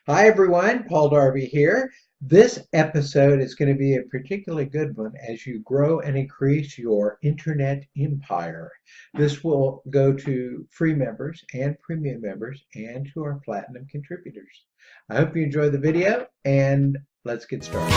Hi everyone, Paul Darby here. This episode is going to be a particularly good one as you grow and increase your internet empire. This will go to free members and premium members and to our platinum contributors. I hope you enjoy the video and let's get started.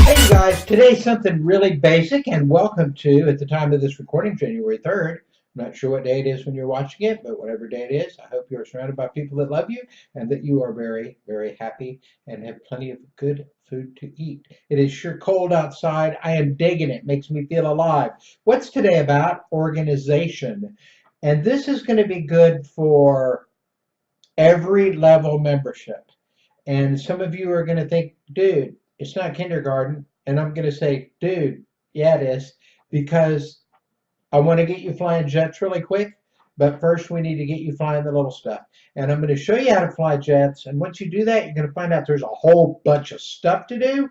Hey guys, today's something really basic and welcome to, at the time of this recording, January 3rd. I'm not sure what day it is when you're watching it, but whatever day it is, I hope you're surrounded by people that love you and that you are very, very happy and have plenty of good food to eat. It is sure cold outside. I am digging it. Makes me feel alive. What's today about? Organization. And this is going to be good for every level membership. And some of you are going to think, dude, it's not kindergarten. And I'm going to say, dude, yeah, it is. Because I want to get you flying jets really quick. But first, we need to get you flying the little stuff. And I'm going to show you how to fly jets. And once you do that, you're going to find out there's a whole bunch of stuff to do.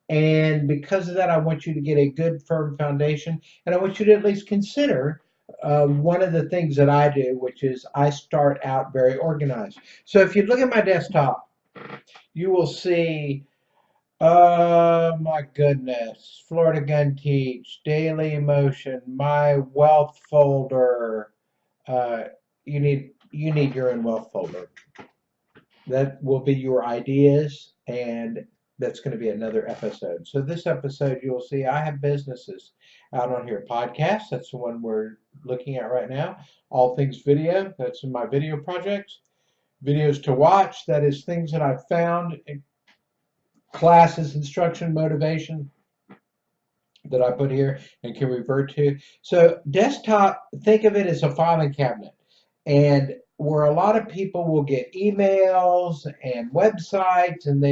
And because of that, I want you to get a good, firm foundation. And I want you to at least consider one of the things that I do, which is I start out very organized. So if you look at my desktop, you will see, oh my goodness, Florida Gun Teach, Daily Emotion, my wealth folder. Uh, you need your own wealth folder. That will be your ideas, and that's going to be another episode. So this episode, you'll see I have businesses out on here. Podcasts, that's the one we're looking at right now. All things video, that's in my video projects. Videos to watch, that is things that I've found, classes, instruction, motivation that I put here and can revert to. So desktop, think of it as a filing cabinet. And where a lot of people will get emails and websites and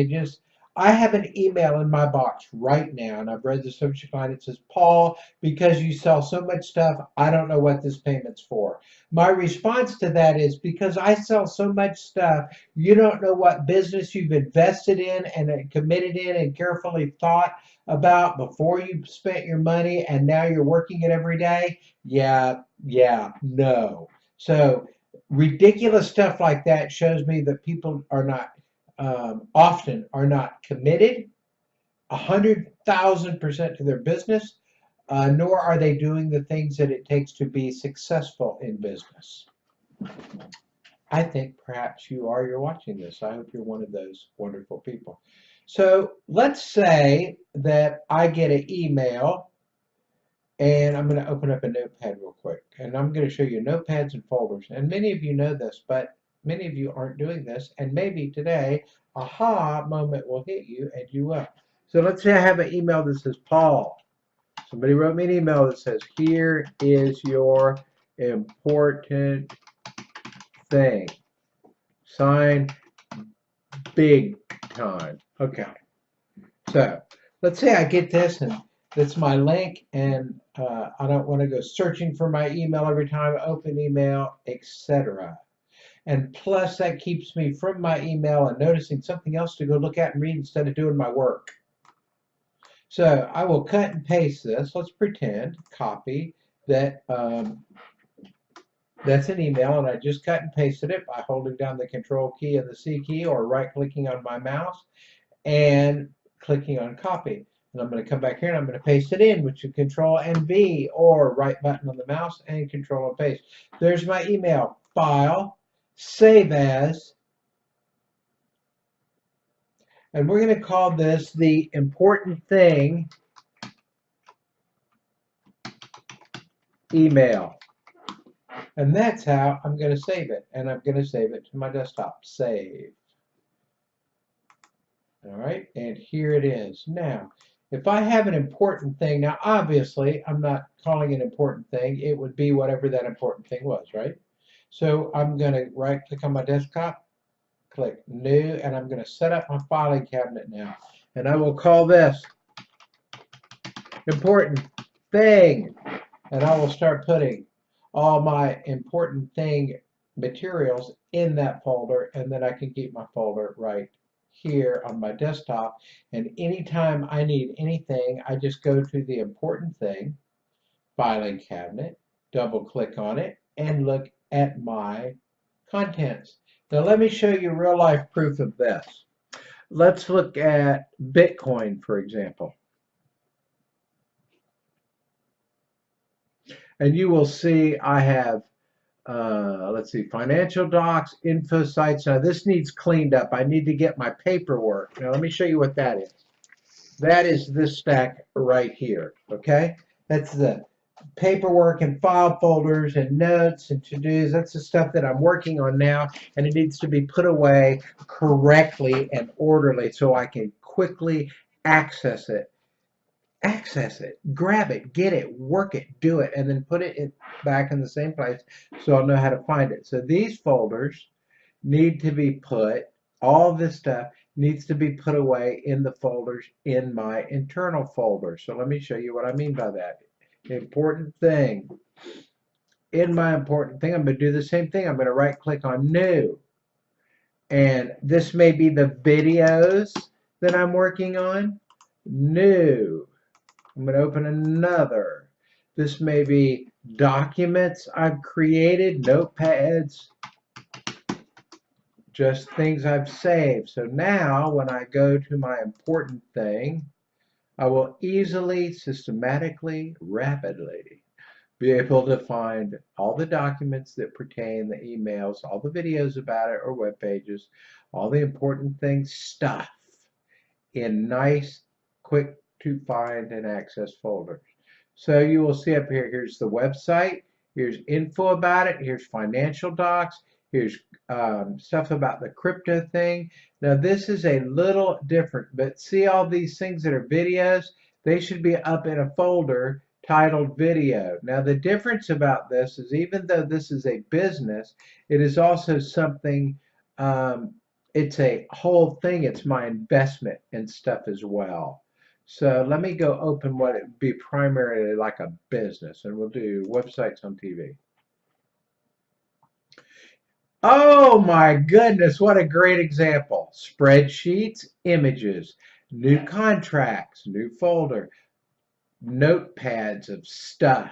I have an email in my box right now, and I've read the subject line. It says, Paul, because you sell so much stuff, I don't know what this payment's for. My response to that is, because I sell so much stuff, you don't know what business you've invested in and committed in and carefully thought about before you spent your money, and now you're working it every day. Yeah, no. So ridiculous stuff like that shows me that people are not often are not committed 100,000% to their business, nor are they doing the things that it takes to be successful in business. I think perhaps you're watching this. I hope you're one of those wonderful people. So let's say that I get an email, and I'm going to open up a notepad real quick, and I'm going to show you notepads and folders. And many of you know this, but many of you aren't doing this, and maybe today, aha moment will hit you, and you will. So let's say I have an email that says, Paul. Somebody wrote me an email that says, here is your important thing. Signed, big time. Okay. So let's say I get this, and that's my link, and I don't want to go searching for my email every time I open email, etc. And plus, that keeps me from my email and noticing something else to go look at and read instead of doing my work. So I will cut and paste this. Let's pretend, copy, that that's an email, and I just cut and pasted it by holding down the Control key and the C key, or right-clicking on my mouse and clicking on copy. And I'm going to come back here and I'm going to paste it in, which is Control and V, or right button on the mouse and Control and paste. There's my email. File, save as, and we're going to call this the important thing email. And that's how I'm going to save it. And I'm going to save it to my desktop. Save. All right, and here it is. Now, if I have an important thing, now obviously I'm not calling it an important thing. It would be whatever that important thing was, right? So I'm going to right click on my desktop, click new, and I'm going to set up my filing cabinet now. And I will call this important thing. And I will start putting all my important thing materials in that folder, and then I can keep my folder right here on my desktop, and anytime I need anything, I just go to the important thing, filing cabinet, double click on it, and look at my contents. Now let me show you real life proof of this. Let's look at Bitcoin, for example. And you will see I have, let's see, financial docs, info sites. Now this needs cleaned up. I need to get my paperwork. Now let me show you what that is. That is this stack right here, okay? That's the paperwork and file folders and notes and to-dos. That's the stuff that I'm working on now, and it needs to be put away correctly and orderly so I can quickly access it. Access it, grab it, get it, work it, do it, and then put it back in the same place so I'll know how to find it. So these folders need to be put, all this stuff needs to be put away in the folders in my internal folder. So let me show you what I mean by that. Important thing. In my important thing, I'm going to do the same thing. I'm going to right click on new. And this may be the videos that I'm working on. New. I'm going to open another. This may be documents I've created, notepads, just things I've saved. So now when I go to my important thing, I will easily, systematically, rapidly be able to find all the documents that pertain, the emails, all the videos about it or web pages, all the important things, stuff in nice, quick to find and access folders. So you will see up here, here's the website, here's info about it, here's financial docs, here's stuff about the crypto thing. Now this is a little different, but see all these things that are videos? They should be up in a folder titled video. Now the difference about this is even though this is a business, it is also something, it's a whole thing. It's my investment and stuff as well. So let me go open what it would be primarily like a business, and we'll do websites on TV. Oh my goodness, what a great example. Spreadsheets, images, new contracts, new folder, notepads of stuff,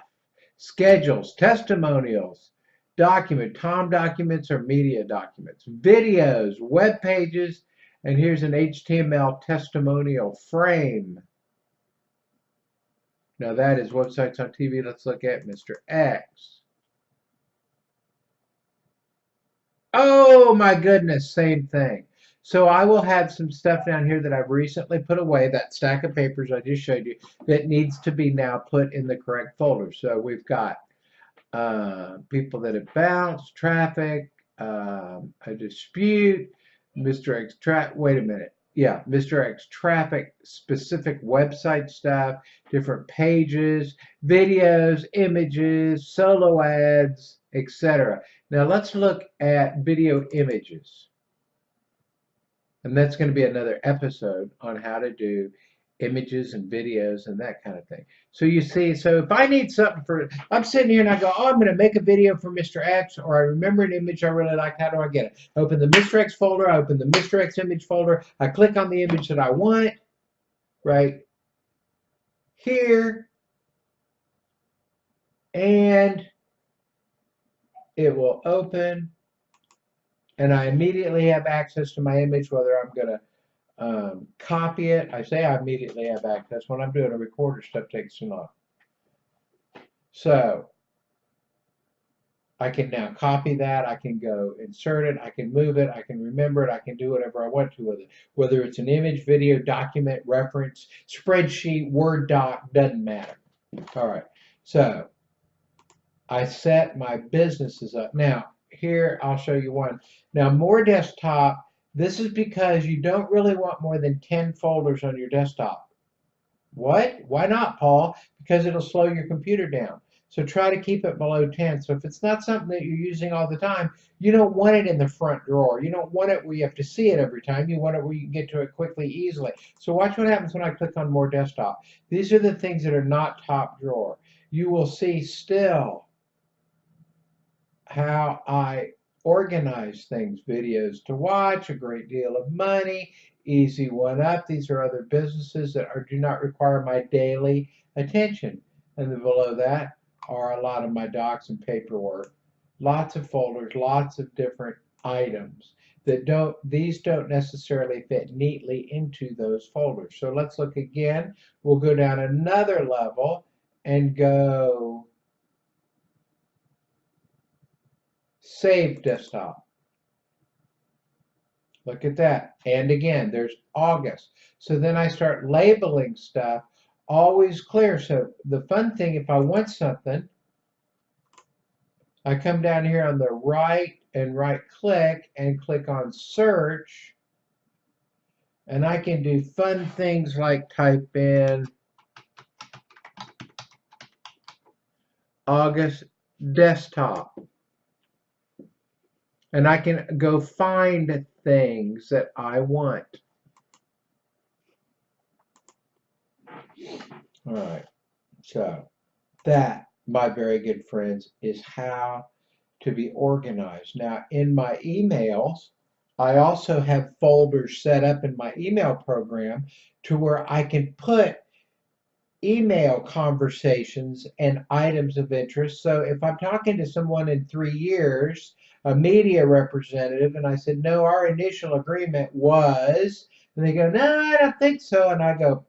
schedules, testimonials, Tom documents or media documents, videos, web pages, and here's an HTML testimonial frame. Now that is websites on TV. Let's look at Mr. X. Oh my goodness, same thing. So I will have some stuff down here that I've recently put away, that stack of papers I just showed you, that needs to be now put in the correct folder. So we've got people that have bounced, traffic, a dispute, Mr. X wait a minute. Yeah, Mr. X traffic, specific website stuff, different pages, videos, images, solo ads, etc. Now let's look at video images. And that's going to be another episode on how to do images and videos and that kind of thing. So you see, so if I need something for, I'm sitting here and I go, oh, I'm going to make a video for Mr. X, or I remember an image I really like, how do I get it? I open the Mr. X folder, I open the Mr. X image folder, I click on the image that I want, right here, and it will open, and I immediately have access to my image, whether I'm going to copy it. I say I immediately have access. When I'm doing a recorder, stuff takes too long. So I can now copy that. I can go insert it. I can move it. I can remember it. I can do whatever I want to with it. Whether it's an image, video, document, reference, spreadsheet, Word doc, doesn't matter. All right. So I set my businesses up. Now, here I'll show you one. Now, more desktop. This is because you don't really want more than 10 folders on your desktop. What? Why not, Paul? Because it'll slow your computer down. So try to keep it below 10. So if it's not something that you're using all the time, you don't want it in the front drawer. You don't want it where you have to see it every time. You want it where you can get to it quickly, easily. So watch what happens when I click on more desktop. These are the things that are not top drawer. You will see still how I organize things, videos to watch, a great deal of money, easy one up. These are other businesses that do not require my daily attention. And then below that are a lot of my docs and paperwork. Lots of folders, lots of different items these don't necessarily fit neatly into those folders. So let's look again. We'll go down another level and go Save Desktop. Look at that. And again, there's August. So then I start labeling stuff, always clear. So the fun thing, if I want something, I come down here on the right and right click and click on search. And I can do fun things like type in August desktop. And I can go find things that I want. All right. So that, my very good friends, is how to be organized. Now, in my emails, I also have folders set up in my email program to where I can put email conversations and items of interest. So if I'm talking to someone in 3 years, a media representative, and I said, no, our initial agreement was, and they go, no, I don't think so. And I go,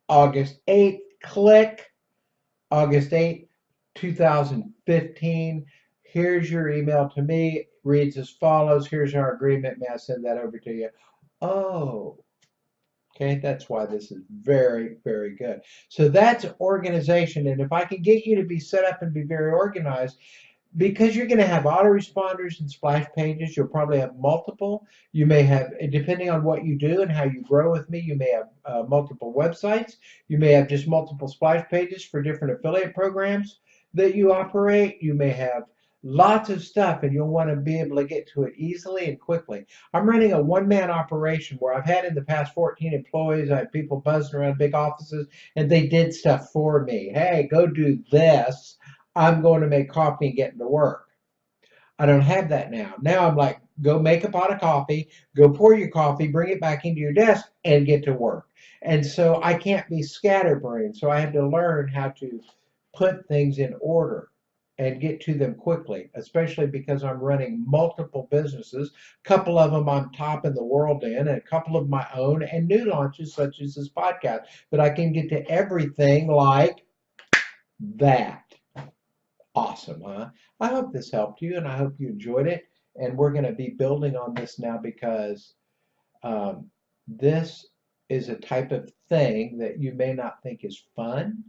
August 8th, click, August 8th, 2015. Here's your email to me. It reads as follows. Here's our agreement. May I send that over to you? Oh, okay. That's why this is very, very good. So that's organization. And if I can get you to be set up and be very organized, because you're going to have autoresponders and splash pages, you'll probably have multiple. You may have, depending on what you do and how you grow with me, you may have multiple websites. You may have just multiple splash pages for different affiliate programs that you operate. You may have lots of stuff, and you'll want to be able to get to it easily and quickly. I'm running a one-man operation where I've had in the past 14 employees. I had people buzzing around big offices, and they did stuff for me. Hey, go do this. I'm going to make coffee and get into work. I don't have that now. Now I'm like, go make a pot of coffee, go pour your coffee, bring it back into your desk, and get to work. And so I can't be scatterbrained. So I had to learn how to put things in order and get to them quickly, especially because I'm running multiple businesses. A couple of them I'm top in the world in, and a couple of my own and new launches, such as this podcast. But I can get to everything like that. Awesome, huh? I hope this helped you, and I hope you enjoyed it. And we're going to be building on this now because this is a type of thing that you may not think is fun,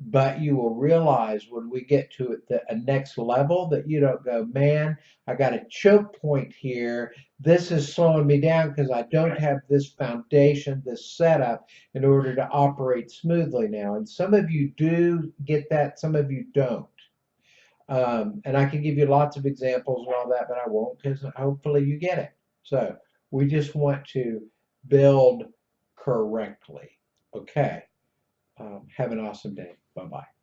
but you will realize when we get to a next level that you don't go, man, I got a choke point here. This is slowing me down because I don't have this foundation, this setup in order to operate smoothly now. And some of you do get that, some of you don't. And I can give you lots of examples and all that, but I won't because hopefully you get it. So we just want to build correctly. Okay. Have an awesome day. Bye-bye.